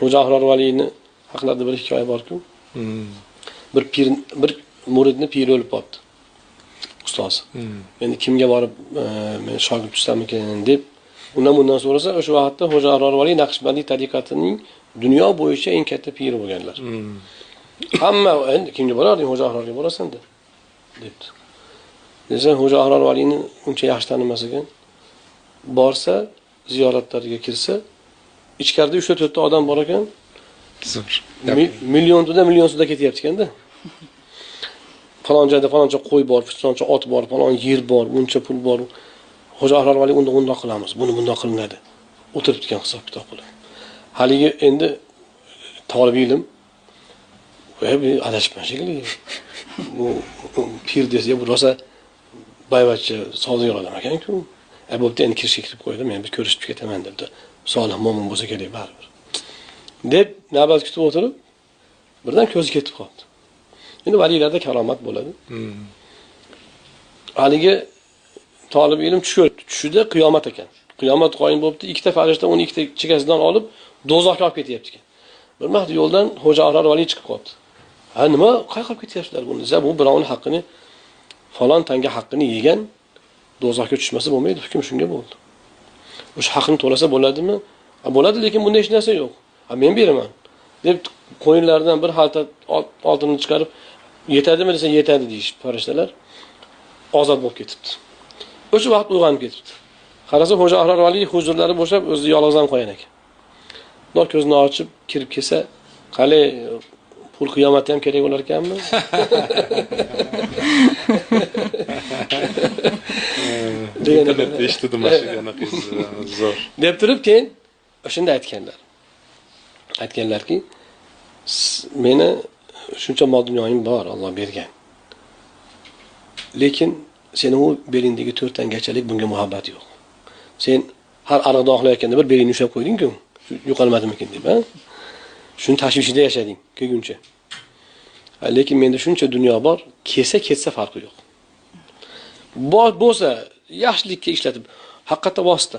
Xo'ja Ahror Valiyni haqlarida bir hikoya bor-ku. Bir muridni piri o'lib qoldi. Ustoz. Endi kimga borib men shogird tutsamikin deb undan so'rasa, o'sha vaqtda Xo'ja Ahror Valiy Naqshbandiy tariqatining dunyo bo'yicha eng katta piri bo'lganlar. Hamma endi kimga borarding? Xo'ja Ahrorga borasan debdi. Lekin Xo'ja Ahror Valiyni uncha yaxshi tanimas ekan. Borsa, ziyoratlariga kirsa, ichkarida 3-4 ta odam bor ekan. Million suda ketyapti ekanda. Falon joyda faloncha qo'y bor, faloncha ot bor, falon yer bor, buncha pul bor. Xo'ja Ahror Valiy undoq qilamiz, buni bundoq qilinadi. O'tirib turgan hisob kitob qilib. Haligi endi talab ilm va adashma shekilli. Bu pir desa, bu rosa bayvachcha sodiq odam ekan-ku. Bo'pti, endi kirishga kirib qo'ydim, men bir ko'rishib ketaman debdi. Solih mo'min bo'lsa kerak baribir. Deb navbat kutib o'tirib, birdan ko'zi ketib qoldi. Endi valiylarda karomat bo'ladi. Haligi talib ilm tushida qiyomat ekan. Qiyomat qoyim bo'libdi, ikkita farishta uni ikkita chekasidan olib do'zaxga olib ketyapti ekan. Bir vaqt yo'ldan Xo'ja Ahror Valiy chiqib qoldi. Ha, nima qayerga olib ketyapsizlar buni? Desa, bu birovning haqqini, falon tanga haqqini yegan, do'zaxga tushmasa bo'lmaydi, hukm shunga bo'ldi. O'sha haqqini to'lasa bo'ladimi? Bo'ladi, lekin bunda hech narsa yo'q. Men beraman deb qo'yinlardan bir xalta oltinni chiqarib, yetadimi desa yetadi deyish farishtalar. Ozod bo'lib ketibdi. O'sha vaqt uyg'onib ketibdi. Qarasa Xo'ja Ahror Valiy huzurlari bo'shab, o'zi yolg'izam qo'yan ekan. Ular ko'zini ochib kirib kelsa, qale pul qiyomatda ham kerak bo'lar ekanmi? Internetda eshitdim mashina zo'r. Deb turib keyin o'shanda aytganlarki, meni shuncha mol dunyoyim bor, Alloh bergan. Lekin seni u belingdagi 4 tangachalik bunga muhabbat yo'q. Sen har ariqda oxlayotganda bir belingni ushlab qo'yding-ku, yo'qolmadimikin deb, ha? Shuni tashvishida yashading kelguncha. Lekin menda shuncha dunyo bor, ketsa farqi yo'q. Bo'lsa yaxshilikka ishlatib, haqiqatda vosita.